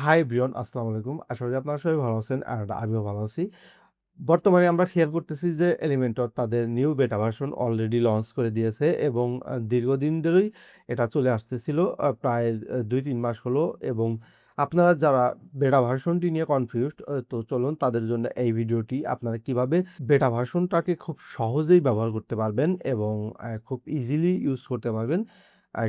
Hi everyone, আসসালামু আলাইকুম। আশা করি আপনারা সবাই ভালো আছেন আর আমিও ভালো আছি। বর্তমানে আমরা খেয়াল করতেছি যে Elementor তাদের নিউ বেটা ভার্সন অলরেডি লঞ্চ করে দিয়েছে এবং দীর্ঘদিন ধরেই এটা চলে আসতেছিল। প্রায় ২-৩ মাস হলো এবং আপনারা যারা বেটা ভার্সনটি নিয়ে কনফিউজড তো চলুন তাদের জন্য এই ভিডিওটি। আপনারা কিভাবে বেটা ভার্সনটাকে খুব সহজেই ব্যবহার করতে পারবেন এবং খুব ইজিলি ইউজ করতে পারবেন।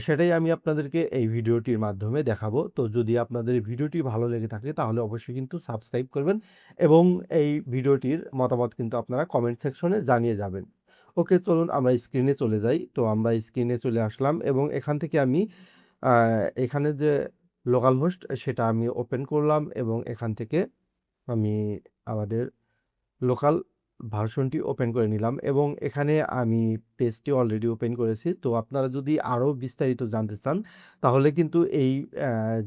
সেটাই আমি আপনাদেরকে এই ভিডিওটির মাধ্যমে দেখাবো। তো যদি আপনাদের এই ভিডিওটি ভালো লেগে থাকে তাহলে অবশ্যই কিন্তু সাবস্ক্রাইব করবেন এবং এই ভিডিওটির মতামত কিন্তু আপনারা কমেন্ট সেকশনে জানিয়ে যাবেন। ওকে, চলুন আমরা স্ক্রিনে চলে যাই। তো আমরা স্ক্রিনে চলে আসলাম এবং এখান থেকে আমি আ এখানে যে লোকাল হোস্ট সেটা আমি ওপেন করলাম এবং এখান থেকে আমি আমাদের লোকাল ভার্সনটি ওপেন করে নিলাম এবং এখানে আমি পেজটি অলরেডি ওপেন করেছি। তো আপনারা যদি আরও বিস্তারিত জানতে চান তাহলে কিন্তু এই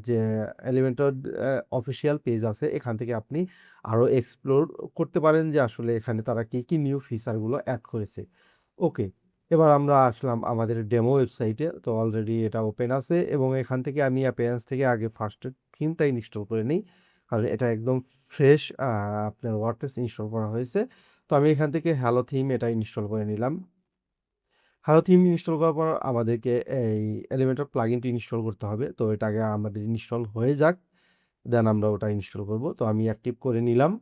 যে এলিমেন্টর অফিসিয়াল পেজ আছে এখান থেকে আপনি আরও এক্সপ্লোর করতে পারেন যে আসলে এখানে তারা কি নিউ ফিচারগুলো এড করেছে। ওকে, এবার আমরা আসলাম আমাদের ডেমো ওয়েবসাইটে। তো অলরেডি এটা ওপেন আছে এবং এখান থেকে আমি অ্যাপিয়ারেন্স থেকে আগে ফার্স্ট থিমটা ইনস্টল করে নিই। কারণ এটা একদম ফ্রেশ আপনার ওয়ার্ডপ্রেস ইনস্টল করা হয়েছে। তো আমি এখান থেকে হ্যালো থিম এটা ইনস্টল করে নিলাম। হ্যালো থিম ইনস্টল করার পর আমাদেরকে এই এলিমেন্টর প্লাগইনটি ইনস্টল করতে হবে। তো এটা আগে আমাদের ইনস্টল হয়ে যাক। দেন আমরা ওটা ইনস্টল করব। তো আমি অ্যাক্টিভ করে নিলাম।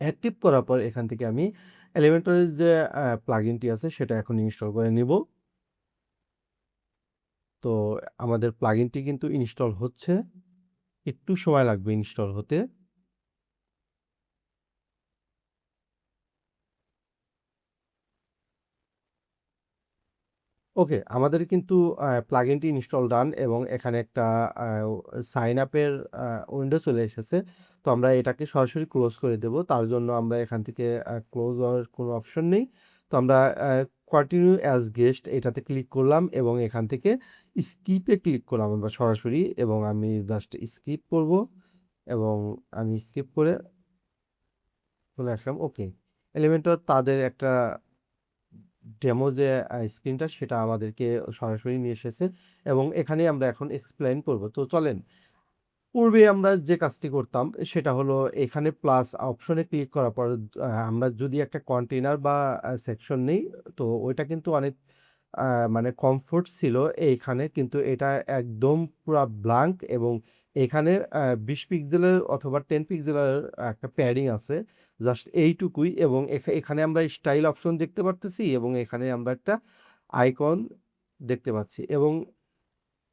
অ্যাক্টিভ করার পর এখান থেকে আমি এলিমেন্টরের যে প্লাগইনটি আছে সেটা এখন ইনস্টল করে নিব। তো আমাদের প্লাগইনটি কিন্তু ইনস্টল হচ্ছে। একটু সময় লাগবে ইনস্টল হতে। ওকে, আমাদের কিন্তু প্লাগইনটি ইনস্টল ডান এবং এখানে একটা আ সাইন আপের আ উইন্ডো চলে এসেছে। তো আমরা এটাকে সরাসরি ক্লোজ করে দেব। তার জন্য আমরা এখান থেকে ক্লোজ হওয়ার কোনো অপশন নেই। তো আমরা কন্টিনিউ অ্যাজ গেস্ট এটাতে ক্লিক করলাম এবং এখান থেকে স্কিপে ক্লিক করলাম আমরা সরাসরি এবং আমি জাস্ট স্কিপ করব এবং আমি স্কিপ করে চলে আসলাম। ওকে, এলিমেন্টর তাদের একটা ডেমো যে স্ক্রিনটা সেটা আমাদেরকে সরাসরি নিয়ে এসেছে এবং এখানেই আমরা এখন এক্সপ্লেইন করব। তো চলেন, পূর্বে আমরা যে কাজটি করতাম সেটা হলো এখানে প্লাস অপশনে ক্লিক করার পর আমরা যদি একটা কন্টেইনার বা সেকশন নেই তো ওইটা কিন্তু অনেক আ মানে কমফোর্ট ছিল। এইখানে কিন্তু এটা একদম পুরা ব্লাঙ্ক এবং এখানে ২০ পিক্সেলের অথবা ১০ পিক্সেলের একটা প্যাডিং আছে। জাস্ট এইটুকুই এবং এখানে আমরা স্টাইল অপশন দেখতে পারতেছি এবং এখানে আমরা একটা আইকন দেখতে পাচ্ছি এবং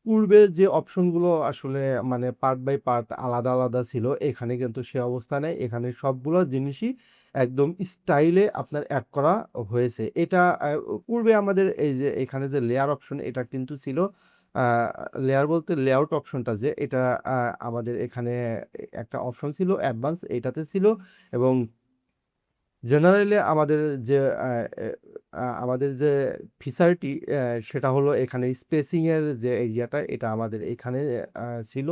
পূর্বে যে অপশনগুলো আসলে মানে পার্ট বাই পার্ট আলাদা, আলাদা ছিল, এখানে কিন্তু সে অবস্থা নেই। এখানে সবগুলো জিনিসই একদম স্টাইলে আপনার এড করা হয়েছে। এটা পূর্বে আমাদের এই যে এখানে যে লেয়ার অপশন এটা কিন্তু ছিল আ লেয়ার বলতে লেআউট অপশনটা যে এটা আ আমাদের এখানে একটা অপশন ছিল অ্যাডভান্স এটাতে ছিল এবং জেনারেলি আমাদের যে আ এ আমাদের যে ফিচারটি সেটা হলো এখানে স্পেসিং এর যে এরিয়াটা এটা আমাদের এখানে ছিল।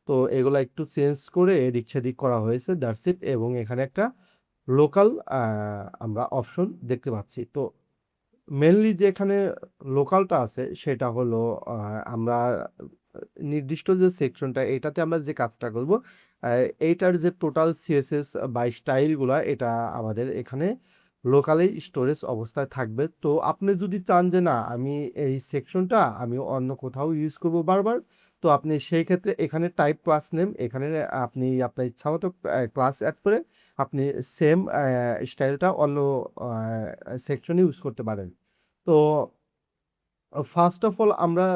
তো এগুলা একটু চেঞ্জ করে এদিক সেদিক করা হয়েছে দ্যাটস ইট এবং এখানে একটা লোকাল আ আমরা অপশন দেখতে পাচ্ছি। তো মেইনলি যে এখানে লোকালটা আছে সেটা হলো আ আমরা নির্দিষ্ট যে সেকশনটা এটাতে আমরা যে কাজটা করব, আ এইটার যে টোটাল সিএসএস বা স্টাইলগুলা এটা আমাদের এখানে লোকালি স্টোরেজ অবস্থায় থাকবে। তো আপনি যদি চান যে না আমি এই সেকশনটা আমি অন্য কোথাও ইউজ করব বারবার, তো আপনি সেই ক্ষেত্রে এখানে টাইপ ক্লাস নেম এখানে আপনি আপনার ইচ্ছামত ক্লাস এড করে আপনি সেম স্টাইলটা অন্য আ সেকশনে ইউজ করতে পারেন। তো ফার্স্ট অফ অল আমরা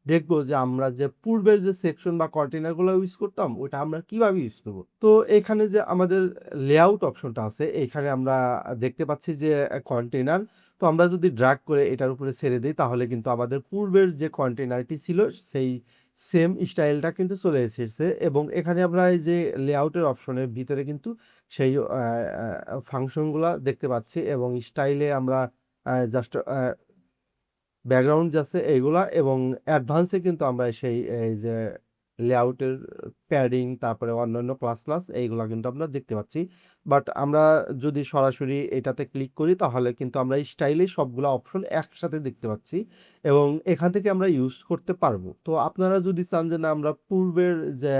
দেখব যে আমরা যে পূর্বের যে সেকশন বা কন্টেইনার গুলো ইউজ করতাম ওটা আমরা কিভাবে ইউজ করব। তো এখানে যে আমাদের লেআউট অপশনটা আছে এখানে আমরা দেখতে পাচ্ছি যে কন্টেইনার। তো আমরা যদি ড্রাগ করে এটার উপরে ছেড়ে দেই তাহলে কিন্তু আমাদের পূর্বের যে কন্টেইনারটি ছিল সেই সেম স্টাইলটা কিন্তু চলে এসেছে এবং এখানে আমরা এই যে লেআউটের অপশনের ভিতরে কিন্তু সেই ফাংশনগুলা দেখতে পাচ্ছি এবং স্টাইলে আমরা জাস্ট ব্যাকগ্রাউন্ড আছে এইগুলা এবং অ্যাডভান্সে কিন্তু আমরা সেই এই যে লেআউটের প্যাডিং, তারপরে অন্যান্য প্লাস এইগুলা কিন্তু আমরা দেখতে পাচ্ছি। বাট আমরা যদি সরাসরি এটাতে ক্লিক করি তাহলে কিন্তু আমরা স্টাইলে সবগুলা অপশন একসাথে দেখতে পাচ্ছি এবং এখান থেকে আমরা ইউজ করতে পারবো। তো আপনারা যদি চান যে না আমরা পূর্বের যে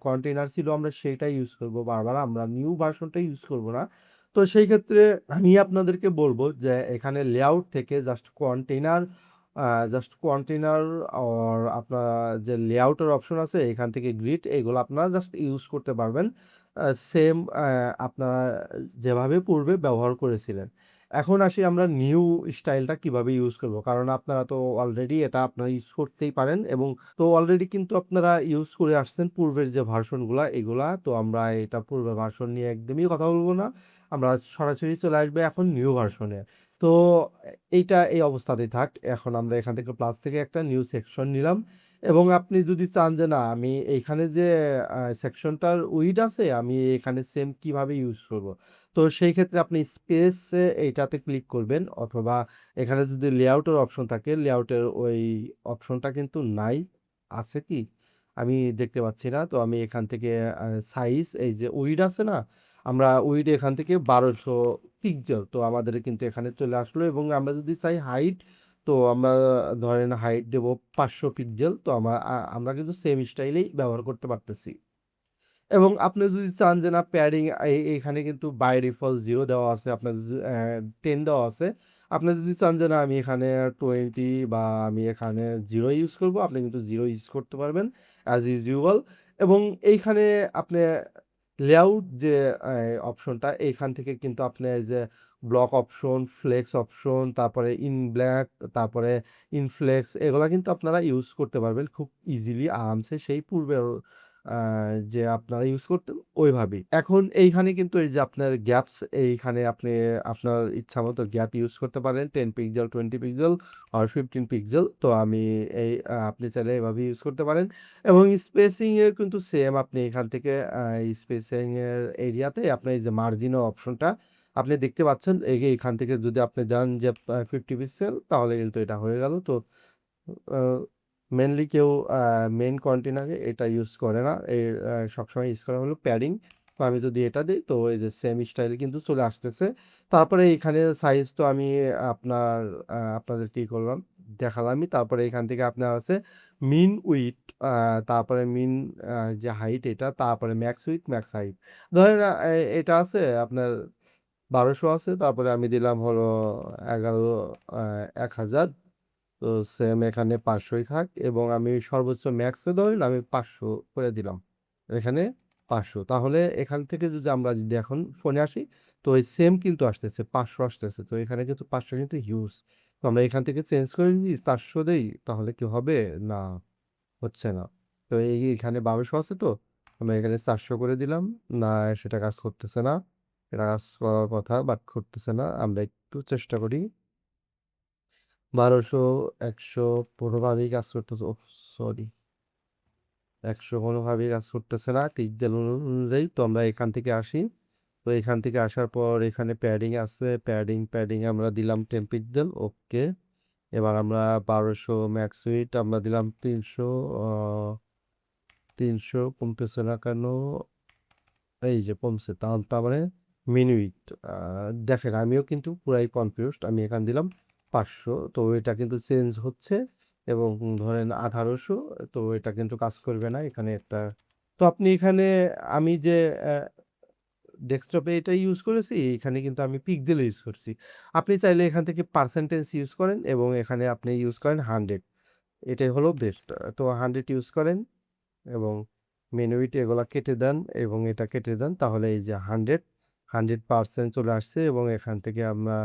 কন্টেইনার ছিল আমরা সেইটাই ইউজ করব বারবার, আমরা নিউ ভার্সনটা ইউজ করব না। তো সেই ক্ষেত্রে আমি আপনাদেরকে বলব যে এখানে লেআউট থেকে জাস্ট কন্টেইনার অর আপনার যে লেআউটের অপশন আছে এখান থেকে গ্রিড এগুলো আপনারা জাস্ট ইউজ করতে পারবেন। সেম আপনারা যেভাবে পূর্বে ব্যবহার করেছিলেন। এখন আসি আমরা নিউ স্টাইলটা কিভাবে ইউজ করব। কারণ আপনারা তো অলরেডি এটা আপনারা ইউজ করতেই পারেন এবং তো অলরেডি কিন্তু আপনারা ইউজ করে আসছেন পূর্বের যে ভার্সনগুলা এগুলা। তো আমরা এটা পূর্বের ভার্সন নিয়ে একদমই কথা বলব না। আমরা সরাসরি চলে আসবে এখন নিউ ভার্সনে। তো এইটা এই অবস্থাতেই থাক। এখন আমরা এখান থেকে প্লাস থেকে একটা নিউ সেকশন নিলাম এবং আপনি যদি চান যে না আমি এইখানে যে সেকশনটার উইড আছে আমি এখানে সেম কিভাবে ইউজ করব। তো সেই ক্ষেত্রে আপনি স্পেসে এইটাতে ক্লিক করবেন অথবা এখানে যদি লেআউটের অপশন থাকে লেআউটের ওই অপশনটা কিন্তু নাই। আছে কি? আমি দেখতে পাচ্ছি না। তো আমি এখান থেকে সাইজ এই যে উইড আছে না? আমরা উইড এখান থেকে 1200 পিক্সেল তো আমাদের কিন্তু এখানে চলে আসলো এবং আমরা যদি চাই হাইট তো আমরা ধরেন হাইট দেব 500 পিক্সেল। তো আমরা কিন্তু সেম স্টাইলেই ব্যবহার করতে পারতেছি। এবং আপনি যদি চান যে না প্যাডিং এইখানে কিন্তু বাই ডিফল্ট 0 দেওয়া আছে, আপনার 10 দেওয়া আছে। আপনি যদি চান যে না আমি এখানে 20 বা আমি এখানে 0 ইউজ করব, আপনি কিন্তু 0 ইউজ করতে পারবেন অ্যাজ ইউজুয়াল। এবং এইখানে আপনি লেআউট যে অপশনটা এইখান থেকে কিন্তু আপনি এই যে ব্লক অপশন, ফ্লেক্স অপশন, তারপরে ইন ব্ল্যাক, তারপরে ইন ফ্লেক্স এগুলা কিন্তু আপনারা ইউজ করতে পারবেন খুব ইজিলি আরামসে সেই পূর্বের আ যে আপনারা ইউজ করতেন ওইভাবেই। এখন এইখানে কিন্তু এই যে আপনার গ্যাপস এইখানে আপনি আপনার ইচ্ছামতো গ্যাপ ইউজ করতে পারেন 10 পিক্সেল, 20 পিক্সেল আর 15 পিক্সেল। তো আমি আপনি চাইলে এভাবে ইউজ করতে পারেন এবং স্পেসিং এর কিন্তু সেম আপনি এখান থেকে স্পেসিং এর এরিয়াতে আপনার এই যে মার্জিন অপশনটা আপনি দেখতে পাচ্ছেন। এখান থেকে যদি আপনি যান যে 50 পিক্সেল তাহলে কিন্তু এটা হয়ে গেল। তো আ মেইনলি কেউ মেইন কন্টেইনারে এটা ইউজ করে না। সবসময় ইউজ করা হলো প্যাডিং। তো আমি যদি এটা দেই তো এই যে সেম স্টাইলে কিন্তু চলে আসতেছে। তারপরে এখানে সাইজ তো আমি আপনার আপনাদের কি করলাম দেখালামই। তারপরে এখান থেকে আপনার আছে মিন উইডথ আ তারপরে মিন যে হাইট এটা, তারপরে ম্যাক্স উইডথ, ম্যাক্স হাইট। ধরেন এটা আছে আপনার 1200 আছে। তারপরে আমি দিলাম হলো 11 আ 1000 তো সেম এখানে 500 ই থাক এবং আমি সর্বোচ্চ ম্যাক্সে ধরেন আমি 500 করে দিলাম। এখানে 500 তাহলে এখান থেকে যদি আমরা যদি এখন ফোনে আসি তো এই সেম কিন্তু আসতেছে 500 আসতেছে। তো এখানে কিন্তু 500 কিন্তু হিউজ। তো আমরা এখান থেকে চেঞ্জ করে যদি 400 দেই তাহলে কি হবে? না, হচ্ছে না। তো এখানে 1200 আছে তো আমরা এখানে 400 করে দিলাম। না, সেটা কাজ করতেছে না। এটা কাজ করার কথা বাট করতেছে না। আমরা একটু চেষ্টা করি। ১২০০, ১০০ কোনোভাবেই কাজ করতেছে। ওহ! সরি। ১০০ কোনোভাবেই কাজ করতেছে না। পিক্সেল অনুযায়ী তো আমরা এখান থেকে আসি। তো এখান থেকে আসার পর এখানে প্যাডিং আছে। প্যাডিং আমরা দিলাম 10 পিক্সেল ওকে। এবার আমরা ১২০০ ম্যাক্স উইডথ আমরা দিলাম ৩০০ অ ৩০০ কমতেছে না কেন? এই যে কমছে। তার মানে মিনিট দেখেন আমিও কিন্তু পুরাই কনফিউজড। আমি এখানে দিলাম ৫০০ তো এটা কিন্তু চেঞ্জ হচ্ছে এবং ধরেন ১৮০০ তো এটা কিন্তু কাজ করবে না। এখানে একটা তো আপনি এখানে আমি যে ডেস্কটপে এটা ইউজ করেছি, এখানে কিন্তু আমি পিক্সেল ইউজ করছি। আপনি চাইলে এখান থেকে পার্সেন্টেজ ইউজ করেন এবং এখানে আপনি ইউজ করেন 100 এটাই হলো বেস্ট। তো 100 ইউজ করেন এবং মেনুইটি এগুলা কেটে দেন এবং এটা কেটে দেন তাহলে এই যে 100% চলে আসছে এবং এখান থেকে আমরা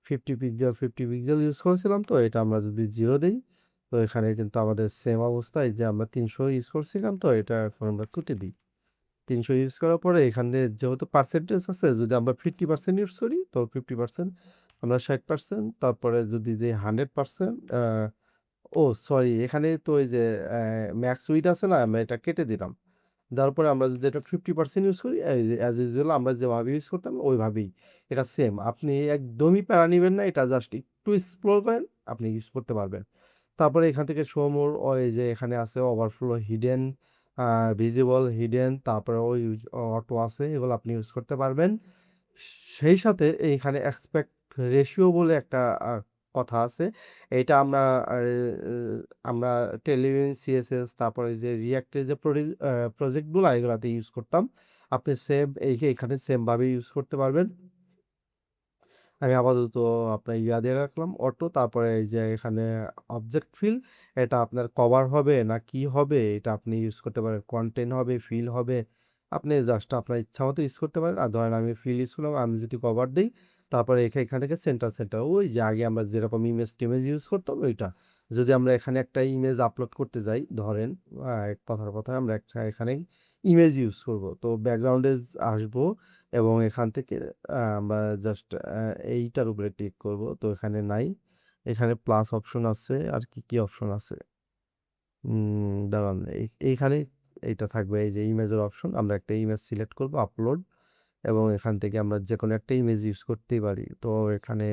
50 পিক্সেল ইউজ করেছিলাম তো এটা আমরা যদি 0 দেই তো এখানে কিন্তু আমাদের সেম অবস্থা এই যে আমরা ৩০০ ইউজ করছিলাম তো এটা এখন আমরা কেটে দিই। ৩০০ ইউজ করার পরে এখানে যেহেতু পার্সেন্টেজ আছে যদি আমরা 50% ইউজ করি তো 50% আমরা 60% তারপরে যদি দেই 100% সরি এখানে তো এই যে ম্যাক্স উইড আছে না? আমরা এটা কেটে দিলাম। দেওয়ার পরে আমরা যদি এটা 50% ইউজ করি এই যে অ্যাজ ইউজুয়াল আমরা যেভাবে ইউজ করতাম ওইভাবেই। এটা সেম। আপনি একদমই প্যারা নিবেন না। এটা জাস্ট একটু এক্সপ্লোর করেন, আপনি ইউজ করতে পারবেন। তারপরে এখান থেকে শো মোর এই যে এখানে আছে ওভারফ্লো হিডেন ভিজিবল, হিডেন, তারপরে ওই অটো আছে, এগুলো আপনি ইউজ করতে পারবেন। সেই সাথে এইখানে অ্যাসপেক্ট রেশিও বলে একটা কথা আছে। এইটা আমরা টেলিভিশন, সিএসএস, তারপরে যে রিঅ্যাক্টের যে প্রজেক্টগুলো এগুলাতে ইউজ করতাম। আপনি সেম এইখানে সেমভাবে ইউজ করতে পারবেন। আমি আপাতত আপনার দিয়ে রাখলাম অটো, তারপরে এই যে এখানে অবজেক্ট ফিল, এটা আপনার কভার হবে না কি হবে এটা আপনি ইউজ করতে পারেন। কন্টেন্ট হবে, ফিল হবে, আপনি জাস্ট আপনার ইচ্ছা মতো ইউজ করতে পারেন। আর ধরেন আমি ফিল ইউজ করলাম, আমি যদি কভার দিই, তারপরে এখান থেকে সেন্টার ওই যে আগে আমরা যেরকম টিমেজ ইউজ করতাম ওইটা। যদি আমরা এখানে একটা ইমেজ আপলোড করতে যাই, ধরেন কথার কথা আমরা একটা এখানে ইমেজ ইউজ করব, তো ব্যাকগ্রাউন্ডে আসবো এবং এখান থেকে আমরা জাস্ট এইটার উপরে ক্লিক করব, তো এখানে নাই। এখানে প্লাস অপশন আছে, আর কি অপশন আছে, দাঁড়ান, এইখানে এইটা থাকবে, এই যে ইমেজের অপশন। আমরা একটা ইমেজ সিলেক্ট করব, আপলোড, এবং এখান থেকে আমরা যে কোনো একটা ইমেজ ইউজ করতেই পারি। তো এখানে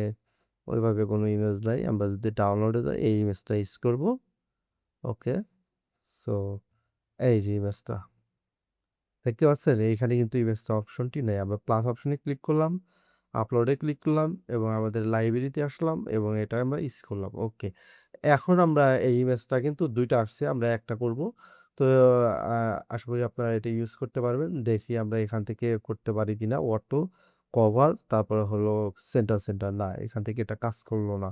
ওইভাবে কোনো ইমেজ নাই, আমরা যদি ডাউনলোডে যাই এই ইমেজটা ইউজ করব। ওকে, সো এই যে ইমেজটা দেখতে পাচ্ছেন, এইখানে কিন্তু ইমেজটা অপশনটি নেই। আমরা প্লাস অপশনে ক্লিক করলাম, আপলোডে ক্লিক করলাম, এবং আমাদের লাইব্রেরিতে আসলাম, এবং এটা আমরা ইউজ করলাম। ওকে, এখন আমরা এই ইমেজটা কিন্তু দুইটা আসছে, আমরা একটা করব। তো আশা করি আপনারা এটা ইউজ করতে পারবেন। দেখি আমরা এখান থেকে করতে পারি কিনা। অটো, কভার, তারপরে হলো সেন্টার না, এখান থেকে এটা কাজ করলো না।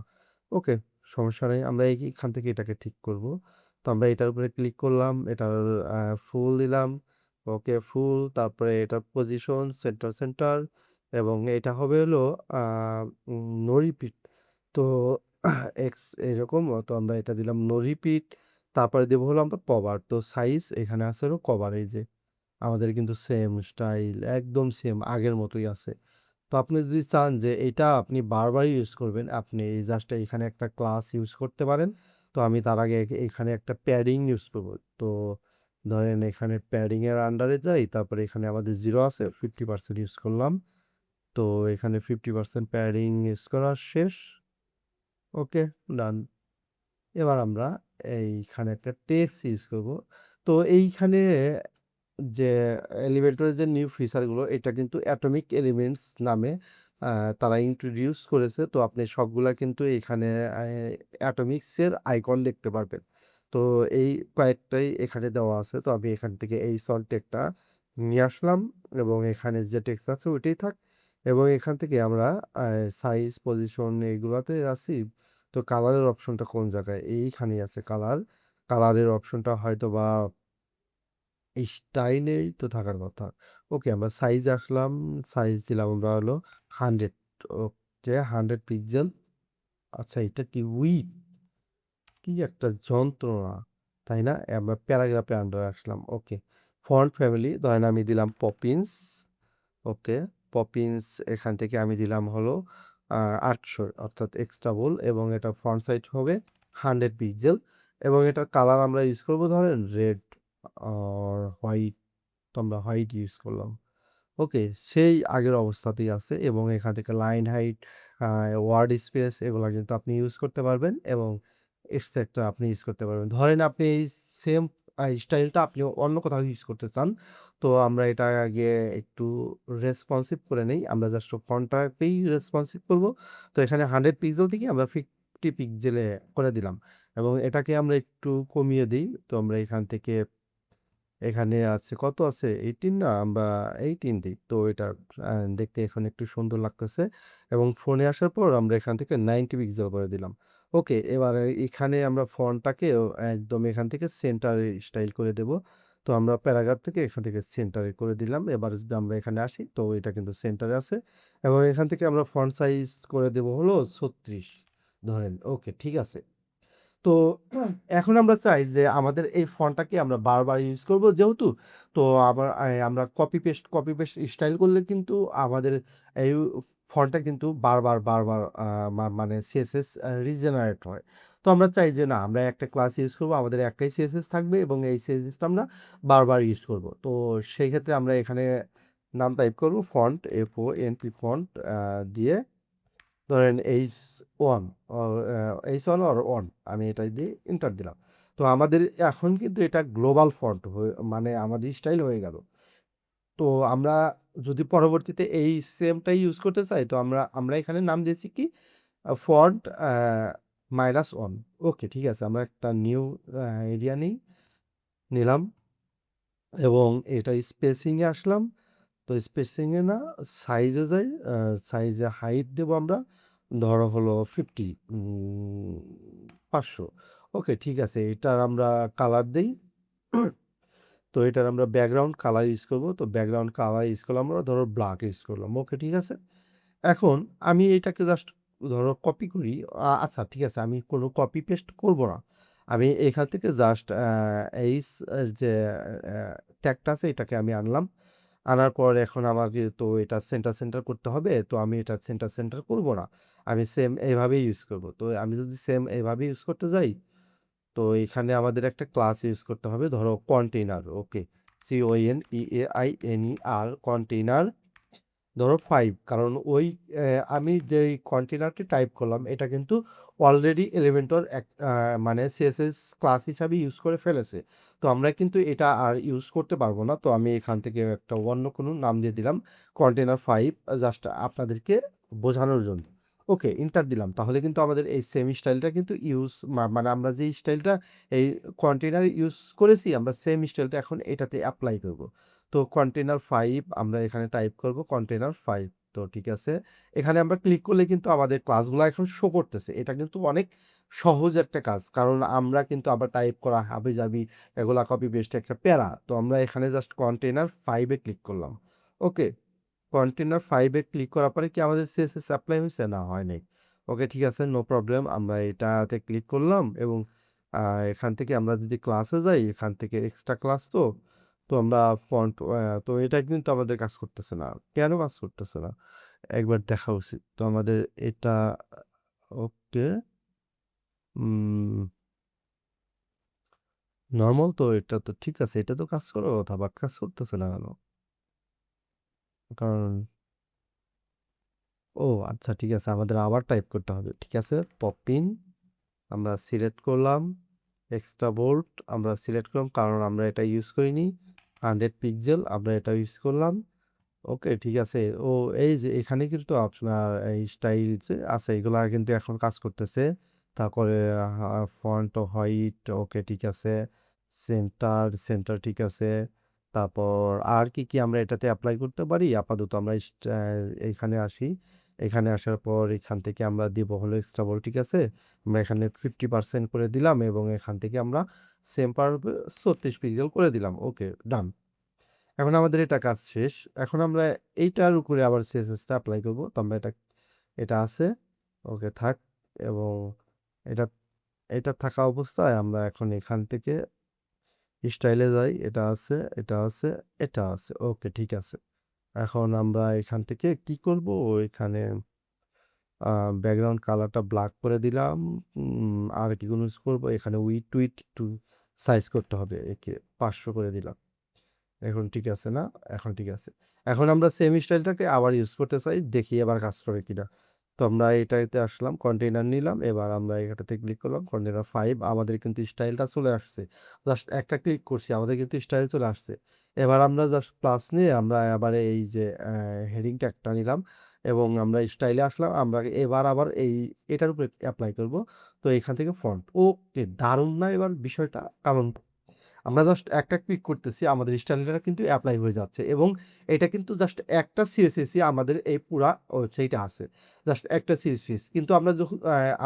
ওকে, সমস্যা নেই, আমরা এখান থেকে এটাকে ঠিক করব। তো আমরা এটার উপরে ক্লিক করলাম, এটার ফুল দিলাম। ওকে, ফুল, তারপরে এটার পজিশন সেন্টার, এবং এটা হবে হলো নো রিপিট। তো এক্স এরকম, তো আমরা এটা দিলাম নো রিপিট। তারপরে দেবো হলো আমরা কভার, তো সাইজ এখানে আছে হলো কভার, এই যে আমাদের কিন্তু সেম স্টাইল, একদম সেম আগের মতোই আছে। তো আপনি যদি চান যে এটা আপনি বারবার ইউজ করবেন, আপনি জাস্ট এখানে একটা ক্লাস ইউজ করতে পারেন। তো আমি তার আগে এখানে একটা প্যাডিং ইউজ করব। তো ধরেন এখানে প্যাডিং এর আন্ডারে যাই, তারপরে এখানে আমাদের 0 আছে, 50% ইউজ করলাম। তো এখানে 50% প্যাডিং ইউজ করা শেষ। ওকে, ডান। এবার আমরা এইখানে একটা টেক্সট ইউজ করব। তো এইখানে যে এলিভেটরের যে নিউ ফিচারগুলো, এটা কিন্তু অ্যাটমিক এলিমেন্টস নামে তারা ইন্ট্রোডিউস করেছে। তো আপনি সবগুলা কিন্তু এখানে অ্যাটমিক্সের আইকন দেখতে পারবেন। তো এই কয়েকটাই এখানে দেওয়া আছে। তো আমি এখান থেকে এই সল্টেকটা নিয়ে আসলাম, এবং এখানে যে টেক্সট আছে ওইটাই থাক। এবং এখান থেকে আমরা সাইজ, পজিশন এইগুলাতে আছি। তো কালারের অপশনটা কোন জায়গায়? এইখানেই আছে কালার। কালারের অপশনটা হয়তো বা স্টাইলেই তো থাকার কথা। ওকে, আমরা সাইজ আসলাম, সাইজ দিলাম আমরা হলো 100। ওকে, 100 পিক্সেল। আচ্ছা, এটা কি উইথ? কি একটা যন্ত্রণা, তাই না? আমরা প্যারাগ্রাফে আন্ডারে আসলাম। ওকে, ফন্ট ফ্যামিলি ধরেন আমি দিলাম পপিন্স। ওকে, পপিন্স এখান থেকে আমি দিলাম হলো 800, অর্থাৎ এক্সট্রা বোল্ড, এবং এটা ফন্ট সাইজ হবে 100 পিক্সেল, এবং এটার কালার আমরা ইউজ করব ধরেন রেড আর হোয়াইট। তো আমরা হোয়াইট ইউজ করলাম। ওকে, সেই আগের অবস্থাতেই আছে, এবং এখান থেকে লাইন হাইট, ওয়ার্ড স্পেস এগুলা কিন্তু আপনি ইউজ করতে পারবেন, এবং এক্সট্রা আপনি ইউজ করতে পারবেন। ধরেন আপনি এই সেম স্টাইলটা আপনি অন্য কোথাও ইউজ করতে চান। তো আমরা এটা আগে একটু রেসপন্সিভ করে নেই। আমরা জাস্ট ফন্টটাকেই রেসপন্সিভ করব। তো এখানে 100 পিক্সেল থেকে আমরা 50 পিক্সেলে করে দিলাম, এবং এটাকে আমরা একটু কমিয়ে দিই। তো আমরা এখান থেকে এখানে আছে কত আছে? 18 না? আমরা 18 দিই। তো এটা দেখতে এখন একটু সুন্দর লাগতেছে, এবং ফোনে আসার পর আমরা এখান থেকে 90 পিক্সেল করে দিলাম। ওকে, এবারে এখানে আমরা ফন্টটাকেও একদম এখান থেকে সেন্টারে স্টাইল করে দেব। তো আমরা প্যারাগ্রাফ থেকে এখান থেকে সেন্টারে করে দিলাম। এবার যদি আমরা এখানে আসি, তো এটা কিন্তু সেন্টারে আছে, এবং এখান থেকে আমরা ফন্ট সাইজ করে দেব হলো 36 ধরেন। ওকে, ঠিক আছে। তো এখন আমরা চাই যে আমাদের এই ফন্টটাকে আমরা বারবার ইউজ করব যেহেতু, তো আবার আমরা কপি পেস্ট স্টাইল করলে কিন্তু আমাদের এই ফন্টটা কিন্তু বারবার মানে সিএসএস রিজেনারেট হয়। তো আমরা চাই যে না, আমরা একটা ক্লাস ইউজ করব, আমাদের একটাই সিএসএস থাকবে, এবং এই সিএসএসটা আমরা বারবার ইউজ করব। তো সেই ক্ষেত্রে আমরা এখানে নাম টাইপ করব ফন্ট, FONT ফন্ট দিয়ে ধরেন H1 H1 অর 1, আমি এটাই দিয়ে এন্টার দিলাম। তো আমাদের এখন কিন্তু এটা গ্লোবাল ফন্ট মানে আমাদের স্টাইল হয়ে গেল। তো আমরা যদি পরবর্তীতে এই সেমটাই ইউজ করতে চাই, তো আমরা এখানে নাম দিয়েছি কি ফন্ট -1। ওকে, ঠিক আছে। আমরা একটা নিউ এরিয়া নিলাম এবং এটা স্পেসিং এ আসলাম। তো স্পেসিং এ না, সাইজে যাই। সাইজে হাইট দেব আমরা ধরো হলো 50, 500। ওকে, ঠিক আছে। এটার আমরা কালার দেই। তো এটার আমরা ব্যাকগ্রাউন্ড কালার ইউজ করব। তো ব্যাকগ্রাউন্ড কালার ইউজ করলাম, আমরা ধরো ব্ল্যাক ইউজ করলাম। ওকে, ঠিক আছে। এখন আমি এটাকে জাস্ট ধরো কপি করি। আচ্ছা, ঠিক আছে, আমি কোনো কপি পেস্ট করব না। আমি এখান থেকে জাস্ট যে ট্যাগটা আছে এটাকে আমি আনলাম। আনার পর এখন আমাকে তো এটা সেন্টার করতে হবে। তো আমি এটা সেন্টার করব না। আমি সেম এভাবেই ইউজ করব। তো আমি যদি সেম এভাবে ইউজ করতে যাই, তো এখানে আমাদের একটা ক্লাস ইউজ করতে হবে, ধরো কন্টেইনার। ওকে, CONTEINER কন্টেইনার ধরো 5। কারণ ওই আমি যেই কন্টেইনারটি টাইপ করলাম এটা কিন্তু অলরেডি এলিমেন্টর মানে সিএসএস ক্লাস হিসাবে ইউজ করে ফেলেছে। তো আমরা কিন্তু এটা আর ইউজ করতে পারবো না। তো আমি এখান থেকে একটা অন্য কোনো নাম দিয়ে দিলাম কন্টেইনার 5, জাস্ট আপনাদেরকে বোঝানোর জন্য। ওকে, এন্টার দিলাম। তাহলে কিন্তু আমাদের এই সেম স্টাইলটা কিন্তু মানে আমরা যে স্টাইলটা এই কন্টেইনার ইউজ করেছি, আমরা সেম স্টাইলটা এখন এটাতে অ্যাপ্লাই করব। তো কন্টেইনার 5 আমরা এখানে টাইপ করব কন্টেইনার 5। তো ঠিক আছে। এখানে আমরা ক্লিক করলে কিন্তু আমাদের ক্লাসগুলো এখন শো করতেছে। এটা কিন্তু অনেক সহজ একটা কাজ। কারণ আমরা কিন্তু আবার টাইপ করা হাবিজাবি এগুলা কপি পেস্ট একটা প্যারা। তো আমরা এখানে জাস্ট কন্টেইনার 5 এ ক্লিক করলাম। ওকে। কন্টেইনার 5 এ ক্লিক করার পরে কি আমাদের সিএসএস এপ্লাই হইছে? না, হয় নাই। ওকে, ঠিক আছে, নো প্রবলেম। আমরা এটাতে ক্লিক করলাম এবং আ এখান থেকে আমরা যদি ক্লাসে যাই, এখান থেকে এক্সট্রা ক্লাস তো আমরা তো এটা কিন্তু আমাদের কাজ করতেছে না। কেন কাজ করতেছে না? একবার দেখা উচিত। তো আমাদের এটা ওকে, উম নরমাল তো এটা তো ঠিক আছে। এটা তো কাজ করার কথা, বাট কাজ করতেছে না কেন? কারণ আচ্ছা, ঠিক আছে। আমাদের আবার টাইপ করতে হবে। ঠিক আছে, পপিন আমরা সিলেক্ট করলাম। এক্সট্রা বোল্ড আমরা সিলেক্ট করলাম কারণ আমরা এটা ইউজ করিনি। 100 পিক্সেল আমরা এটা ইউজ করলাম। ওকে, ঠিক আছে। এই যে এখানে কিন্তু আপনার এই স্টাইল যে আছে এগুলা কিন্তু এখন কাজ করতেছে। তারপরে ফন্ট হোয়াইট, ওকে, ঠিক আছে। সেন্টার ঠিক আছে। তারপর আর কি আমরা এটাতে এপ্লাই করতে পারি? আপাতত আমরা এইখানে আসি। এখানে আসার পর এখান থেকে আমরা দিব হলো এক্সট্রা বোল্ড, ঠিক আছে। আমরা এখানে 50% করে দিলাম এবং এখান থেকে আমরা সেম পারবে 36 পিক্সেল করে দিলাম। ওকে, ডান। এখন আমাদের এটা কাজ শেষ। এখন আমরা এইটার উপরে আবার CSS টা এপ্লাই করব। তো আমরা এটা আছে। ওকে, থাক। এবং এটা এটা থাকা অবস্থায় আমরা এখন এখান থেকে স্টাইলে যাই। এটা আছে, এটা আছে, এটা আছে। ওকে, ঠিক আছে। এখন আমরা এখান থেকে কি করব? এখানে আ ব্যাকগ্রাউন্ড কালারটা ব্ল্যাক করে দিলাম। আর কি কোনো ইউজ করব? এখানে উইডথ একটু সাইজ করতে হবে। একে 500 করে দিলাম। এখন ঠিক আছে না? এখন ঠিক আছে। এখন আমরা সেম স্টাইলটাকে আবার ইউজ করতে চাই। দেখি এবার কাজ করে কিনা। তো আমরা এটাতে আসলাম, কন্টেইনার নিলাম। এবার আমরা এটাতে ক্লিক করলাম। কন্টেইনার 5 আমাদের কিন্তু স্টাইলটা চলে আসছে। জাস্ট একটা ক্লিক করছি, আমাদের কিন্তু স্টাইল চলে আসছে। এবার আমরা জাস্ট প্লাস নিয়ে আমরা আবার এই যে হেডিং ট্যাগটা নিলাম এবং আমরা স্টাইলে আসলাম। আমরা এবার আবার এটার উপরে এপ্লাই করব। তো এখান থেকে ফন্ট। ওকে, দারুণ না এবার বিষয়টা? কারণ আমরা জাস্ট একটা ক্লিক করতেছি, আমাদের স্টাইলটা কিন্তু এপ্লাই হয়ে যাচ্ছে এবং এটা কিন্তু জাস্ট একটা সিএসএসই আমাদের এই পুরা ওয়েবসাইটে আছে। জাস্ট একটা সিএসএস। কিন্তু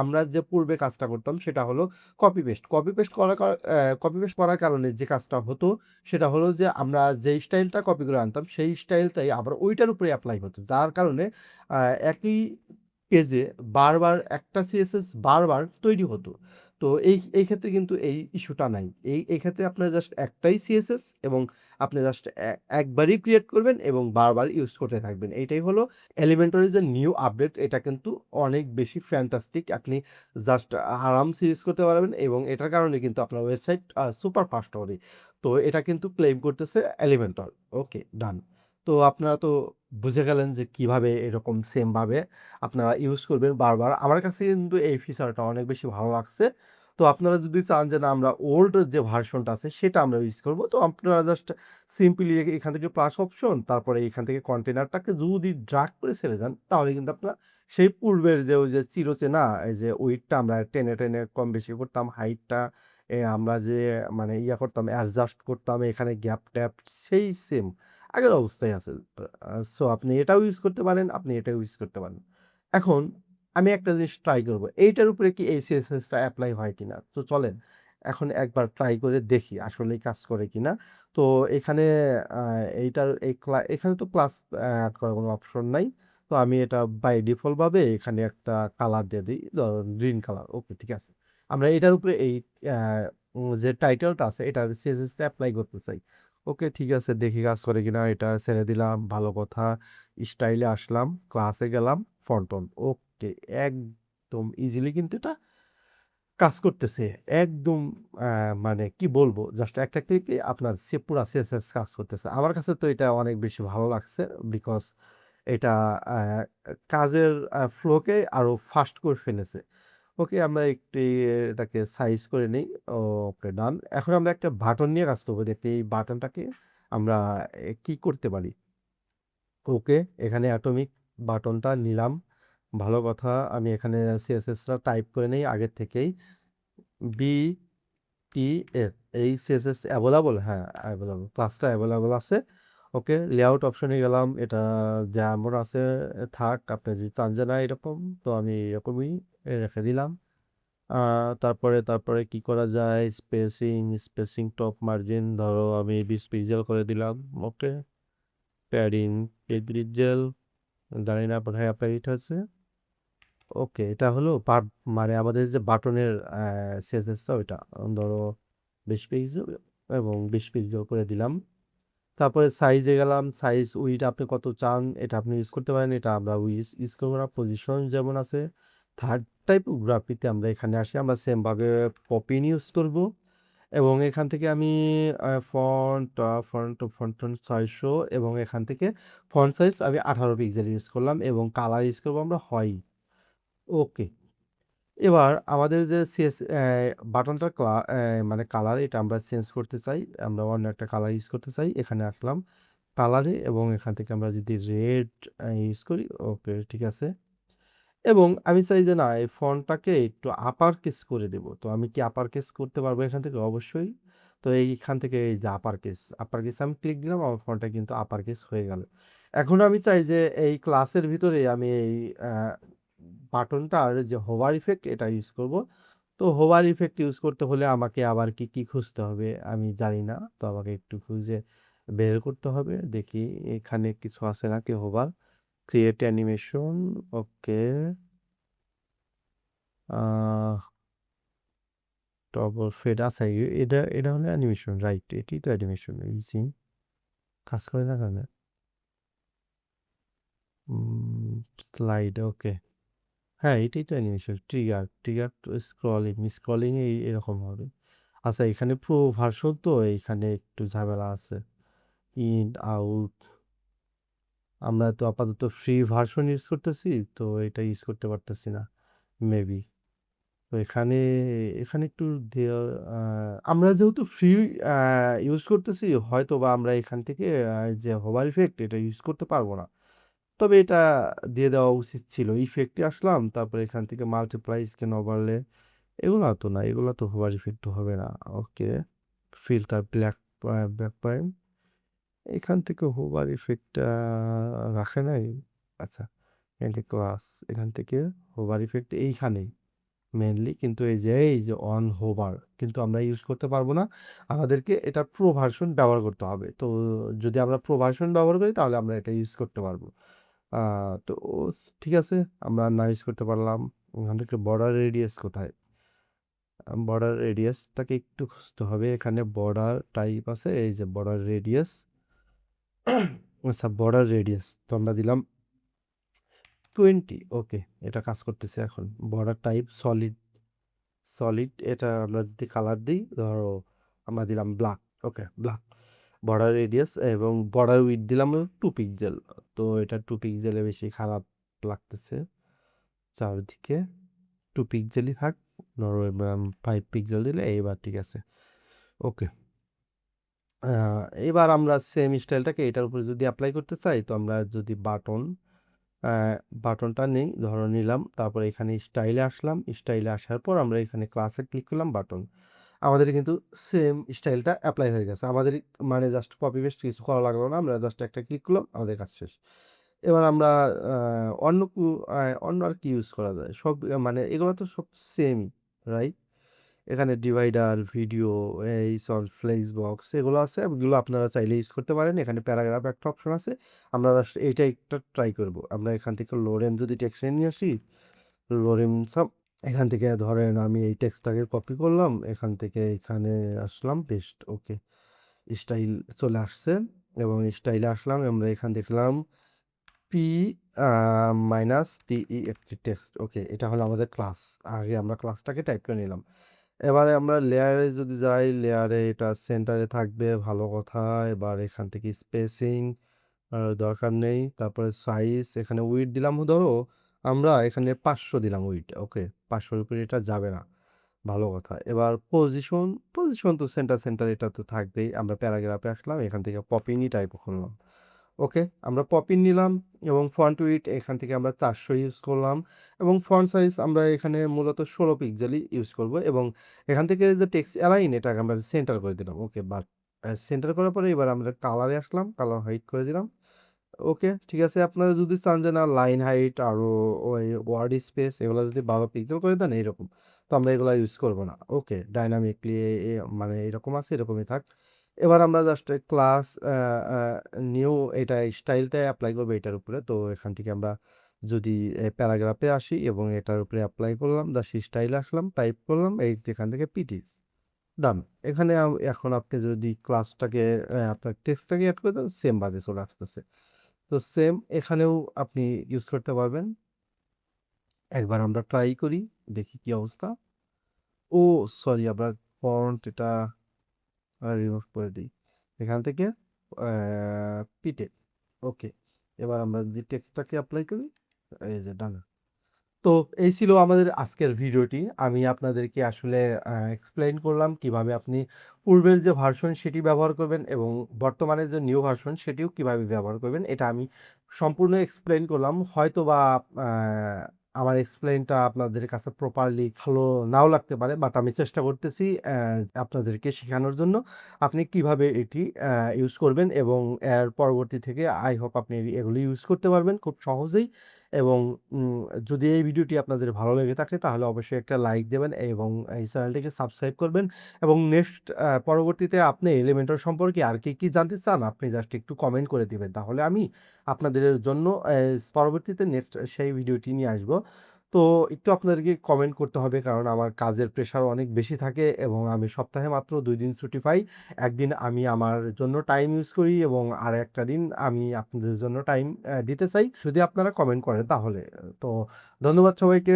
আমরা যে পূর্বে কাজটা করতাম সেটা হলো কপি পেস্ট করার কারণে যে কাজটা হতো সেটা হলো যে আমরা যেই স্টাইলটা কপি করে আনতাম সেই স্টাইলটাই আবার ওইটার উপরে এপ্লাই হতো। যার কারণে একই পেজে বারবার একটা সিএসএস বারবার তৈরি হতো। তো এই ক্ষেত্রে কিন্তু এই ইস্যুটা নাই। এই ক্ষেত্রে আপনার জাস্ট একটাই সিএসএস এবং আপনি জাস্ট একবারই ক্রিয়েট করবেন এবং বারবার ইউজ করতে থাকবেন। এইটাই হলো এলিমেন্টরি যে নিউ আপডেট, এটা কিন্তু অনেক বেশি ফ্যান্টাস্টিক। আপনি জাস্ট আরামসে ইউজ করতে পারবেন এবং এটার কারণে কিন্তু আপনার ওয়েবসাইট সুপার ফাস্ট হবে। তো এটা কিন্তু ক্লেম করতেছে এলিমেন্টর। ওকে, ডান। তো আপনারা তো বুঝে গেলেন যে কিভাবে এরকম সেম ভাবে আপনারা ইউজ করবেন বারবার। আমার কাছে কিন্তু এই ফিচারটা অনেক বেশি ভালো লাগছে। তো আপনারা যদি চান যে না আমরা ওল্ড যে ভার্সনটা আছে সেটা আমরা ইউজ করব, তো আপনারা জাস্ট সিম্পলি এখান থেকে প্লাস অপশন তারপরে এখান থেকে কন্টেনারটাকে যদি ড্রাগ করে ছেড়ে যান তাহলে কিন্তু আপনারা সেই পূর্বের যে ওই যে চিরচেনা এই যে উইডথটা আমরা টেনে, টেনে কম বেশি করতাম, হাইটটা আমরা যে মানে করতাম অ্যাডজাস্ট করতাম এখানে গ্যাপ-ট্যাপ সেই সেম আগের অবস্থায় আছে। সো আপনি এটাও ইউজ করতে পারেন, আপনি এটাও ইউজ করতে পারেন। এখন আমি একটা জিনিস ট্রাই করব। এইটার উপরে কি এই CSS টা এপ্লাই হয় কিনা? তো চলেন এখন একবার ট্রাই করে দেখি আসলেই কাজ করে কিনা। তো এখানে আ এইটার এই এখানে তো ক্লাস এড করার কোনো অপশন নাই। তো আমি এটা বাই ডিফল্ট ভাবে এখানে একটা কালার দিয়ে দেই। ধরুন গ্রিন কালার। ওকে, ঠিক আছে। আমরা এটার উপরে এই অ্যা যে টাইটেলটা আছে এটার CSS টা এপ্লাই করতে চাই। ওকে, ঠিক আছে, দেখি কাজ করে কিনা। এটা ছেড়ে দিলাম, ভালো কথা। স্টাইলে আসলাম, ক্লাসে গেলাম, ফন্টন। ওকে, একদম ইজিলি কিন্তু এটা কাজ করতেছে। একদম আ মানে কি বলবো? জাস্ট একটা ক্লিকে আপনার পুরা CSS কাজ করতেছে। আমার কাছে তো এটা অনেক বেশি ভালো লাগছে। বিকজ এটা আ কাজের ফ্লো কে আরো ফাস্ট করে ফেলেছে। ওকে, আমরা একটু এটাকে সাইজ করে নেই। ওকে, ডান। এখন আমরা একটা বাটন নিয়ে কাজ করব। দেখতে এই বাটনটাকে আমরা কি করতে পারি? ওকে, এখানে অ্যাটমিক বাটনটা নিলাম। ভালো কথা। আমি এখানে CSS টা টাইপ করে নেই আগের থেকেই। BTS এই CSS এভেইলেবল? হ্যাঁ, এভেইলেবল। ক্লাসটা এভেইলেবল আছে। ওকে, লেআউট অপশনে গেলাম। এটা যেমন আছে থাক। আপনি যদি চান যে না এরকম, তো আমি এরকমই রেখে দিলাম। আ তারপরে কি করা যায়? স্পেসিং টপ মার্জিন ধরো আমি 20 পিক্সেল করে দিলাম। ওকে, প্যাডিং 8 পিক্সেল। জানি না কোথায় আপনার এটা আছে। ওকে, এটা হলো মানে আমাদের যে বাটনের CSS টা ওইটা। ধরো 20 পিক্সেল এবং 20 পিক্সেল করে দিলাম। তারপরে সাইজে গেলাম। সাইজ উইডথ আপনি কত চান এটা আপনি ইউজ করতে পারেন। এটা আমরা ইউজ করব না। পজিশন যেমন আছে। থার্ড টাইপোগ্রাফিতে আমরা এখানে আসি। আমরা সেম ভাবে পপিন ইউজ করব এবং এখান থেকে আমি ফন্ট ৬০০ এবং এখান থেকে ফন্ট সাইজ আমি 18 পিক্সেল ইউজ করলাম এবং কালার ইউজ করব আমরা হোয়াইট। ওকে। এবার আমাদের যে বাটনটার মানে কালার এটা আমরা চেঞ্জ করতে চাই। আমরা অন্য একটা কালার ইউজ করতে চাই। এখানে আসলাম কালারে এবং এখান থেকে আমরা যদি রেড ইউজ করি, ওকে, ঠিক আছে। এবং আমি চাই যে না এই ফন্টটাকে একটু আপার কেস করে দেব। তো আমি কি আপার কেস করতে পারবো এখান থেকে? অবশ্যই। তো এইখান থেকে এই যে আপার কেস আমি ক্লিক দিলাম, আমার ফন্টটা কিন্তু আপার কেস হয়ে গেল। এখন আমি চাই যে এই ক্লাসের ভিতরে আমি এই আ বাটনটার যে হোভার ইফেক্ট এটা ইউজ করব। তো হোভার ইফেক্ট ইউজ করতে হলে আমাকে আবার কি খুঁজতে হবে আমি জানি না। তো আমাকে একটু খুঁজে বের করতে হবে। দেখি এখানে কিছু আছে নাকি হোভার? ক্রিয়েট অ্যানিমেশন, ওকে। আহ টগল ফেড আচ্ছা এটা হলো অ্যানিমেশন, রাইট? এটাই তো অ্যানিমেশন। ইজি কাজ করে না কেন? স্লাইড, ওকে। হ্যাঁ, এটাই তো অ্যানিমেশন। ট্রিগার টু স্ক্রলিং এরকম হবে। আচ্ছা, এখানে প্রো ভার্সন তো এইখানে একটু ঝামেলা আছে। ইন আউট আমরা তো আপাতত ফ্রি ভার্সন ইউজ করতেছি, তো এটা ইউজ করতে পারতেছি না মেবি। তো এখানে একটু দেয়া আমরা যেহেতু ফ্রি ইউজ করতেছি হয়তোবা আমরা এখান থেকে যে হোভার ইফেক্ট এটা ইউজ করতে পারবো না। তবে এটা দিয়ে দেওয়া উচিত ছিল। ইফেক্টে আসলাম, তারপরে এখান থেকে মাল্টিপ্লাই স্ক্যান ওভারলে এগুলা তো না, এগুলা তো হোভার ইফেক্ট হবে না। ওকে, ফিল্টার ব্যাক পয়েন্ট এখান থেকে হোভার ইফেক্টটা রাখে নাই। আচ্ছা, এন্ড ক্লাস এখান থেকে হোভার ইফেক্ট এইখানেই মেইনলি, কিন্তু এই যে অন হোভার কিন্তু আমরা ইউজ করতে পারবো না। আমাদেরকে এটা প্রো ভার্সন ব্যবহার করতে হবে। তো যদি আমরা প্রো ভার্সন ব্যবহার করি তাহলে আমরা এটা ইউজ করতে পারবো। তো ঠিক আছে, আমরা না ইউজ করতে পারলাম। ওখান থেকে বর্ডার রেডিয়াস কোথায়? বর্ডার রেডিয়াসটাকে একটু খুঁজতে হবে। এখানে বর্ডার টাইপ আছে, এই যে বর্ডার রেডিয়াস। আচ্ছা, বর্ডার রেডিয়াস তো আমরা দিলাম 20। ওকে, এটা কাজ করতেছে এখন। বর্ডার টাইপ সলিড এটা আমরা যদি কালার দিই, ধরো আমরা দিলাম ব্ল্যাক। ওকে, ব্ল্যাক। বর্ডার রেডিয়াস এবং বর্ডার উইথ দিলাম 2 পিক্সেল। তো এটা 2 পিক্সেলে বেশি খারাপ লাগতেছে চারদিকে। 2 পিক্সেলই থাক। নরমাল 5 পিক্সেল দিলে এবার ঠিক আছে। ওকে। আ এবার আমরা সেম স্টাইলটাকে এটার উপরে যদি এপ্লাই করতে চাই, তো আমরা যদি আ বাটনটা নেই, ধরো নিলাম। তারপরে এখানে স্টাইলে আসলাম। স্টাইলে আসার পর আমরা এখানে ক্লাসে ক্লিক করলাম বাটন। আমাদের কিন্তু সেম স্টাইলটা এপ্লাই হয়ে গেছে। আমাদের মানে জাস্ট কপি পেস্ট কিছু করা লাগলো না। আমরা জাস্ট একটা ক্লিক করলাম, আমাদের কাজ শেষ। এবার আমরা আ অন্য কু আ অন্য আর কি ইউজ করা যায়? সব মানে এগুলো তো সব সেমই, রাইট? এখানে ডিভাইডার, ভিডিও, এই সল ফ্লেক্স বক্স এগুলো আছে। এগুলো আপনারা চাইলে ইউজ করতে পারেন। এখানে প্যারাগ্রাফ একটা অপশন আছে। আমরা জাস্ট এইটা একটা ট্রাই করব। আমরা এখান থেকে লোরেম যদি টেক্সটে নিয়ে আসি, লোরেম সাব এখান থেকে ধরেন আমি এই টেক্সটটাকে কপি করলাম। এখান থেকে এখানে আসলাম পেস্ট। ওকে। স্টাইল চলে আসছে এবং স্টাইলে আসলাম। আমরা এখান দেখলাম পি আ মাইনাস টিই একটি টেক্সট। ওকে, এটা হলো আমাদের ক্লাস। আগে আমরা ক্লাসটাকে টাইপ করে নিলাম। এবারে আমরা লেয়ারে যদি যাই, লেয়ারে এটা সেন্টারে থাকবে, ভালো কথা। এবার এখান থেকে স্পেসিং দরকার নেই। তারপরে সাইজ এখানে উইডথ দিলাম ধরো আমরা এখানে 500 দিলাম উইডথ। ওকে, 500 এর উপরে এটা যাবে না। ভালো কথা। এবার পজিশন তো সেন্টার এটা তো থাকবেই। আমরা প্যারাগ্রাফে আসলাম, এখান থেকে পপিংই টাইপ করলাম। ওকে, আমরা পপিন নিলাম এবং ফন্ট উইডথ এখান থেকে আমরা 400 ইউজ করলাম এবং ফন্ট সাইজ আমরা এখানে মূলত 16 পিক্সেলই ইউজ করব এবং এখান থেকে যে টেক্সট অ্যালাইন এটাকে আমরা সেন্টার করে দিলাম। ওকে, বাট সেন্টার করার পরে এবার আমরা কালারে আসলাম, কালার হাইড করে দিলাম। ওকে, ঠিক আছে। আপনারা যদি চান যে না লাইন হাইট আরও ওই ওয়ার্ড স্পেস এগুলো যদি 12 পিক্সেল করে দেন এইরকম, তো আমরা এগুলা ইউজ করব না। ওকে, ডাইনামিকলি মানে এরকম আছে, এরকমই থাক। এবার আমরা জাস্ট ক্লাস আ নিউ এটা স্টাইলটা এপ্লাই করব এটার উপরে। তো এখান থেকে আমরা যদি প্যারাগ্রাফে আসি এবং এটার উপরে এপ্লাই করলাম, জাস্ট স্টাইলে আসলাম, টাইপ করলাম, এই এখান থেকে পিটিস ডান। এখানে এখন আপনি যদি ক্লাসটাকে আপনার টেক্সটটাকে এড করে দেন, সেম বাগে চলে আসতেছে। তো সেম এখানেও আপনি ইউজ করতে পারবেন। একবার আমরা ট্রাই করি, দেখি কি অবস্থা। ও সরি, আমরা ফন্ট এটা রিমুভ করে দিই। এখান থেকে পিটে। ওকে, এবার আমরা যদি টেক্সটটাকে এপ্লাই করি, এই যে ডান। তো এই ছিল আমাদের আজকের ভিডিওটি। আমি আপনাদেরকে আসলে এক্সপ্লেইন করলাম কিভাবে আপনি পূর্বের যে ভার্সন সেটি ব্যবহার করবেন এবং বর্তমানে যে নিউ ভার্সন সেটিও কিভাবে ব্যবহার করবেন। এটা আমি সম্পূর্ণ এক্সপ্লেইন করলাম। হয়তোবা আ আমার এক্সপ্লেইনটা আপনাদের কাছে প্রপারলি ভালো নাও লাগতে পারে। বাট আমি চেষ্টা করতেছি আপনাদেরকে শেখানোর জন্য। আপনি কিভাবে এটি ইউজ করবেন এবং এর পরবর্তী থেকে আই হোপ আপনি এগুলো ইউজ করতে পারবেন খুব সহজেই এবং যদি এই ভিডিওটি আপনাদের ভালো লেগে থাকে তাহলে অবশ্যই একটা লাইক দেবেন এবং এই চ্যানেলটিকে সাবস্ক্রাইব করবেন এবং নেক্সট পরবর্তীতে আপনি এলিমেন্টর সম্পর্কে আর কি জানতে চান আপনি জাস্ট একটু কমেন্ট করে দিবেন। তাহলে আমি আপনাদের জন্য পরবর্তীতে নেক্সট সেই ভিডিওটি নিয়ে আসবো। তো একটু আপনাদেরকে কমেন্ট করতে হবে কারণ আমার কাজের প্রেশার অনেক বেশি থাকে এবং আমি সপ্তাহে মাত্র ২ দিন ছুটি পাই। একদিন আমি আমার জন্য টাইম ইউজ করি এবং আরেকটা দিন আমি আপনাদের জন্য টাইম দিতে চাই। যদি আপনারা কমেন্ট করেন তাহলে। তো ধন্যবাদ সবাইকে।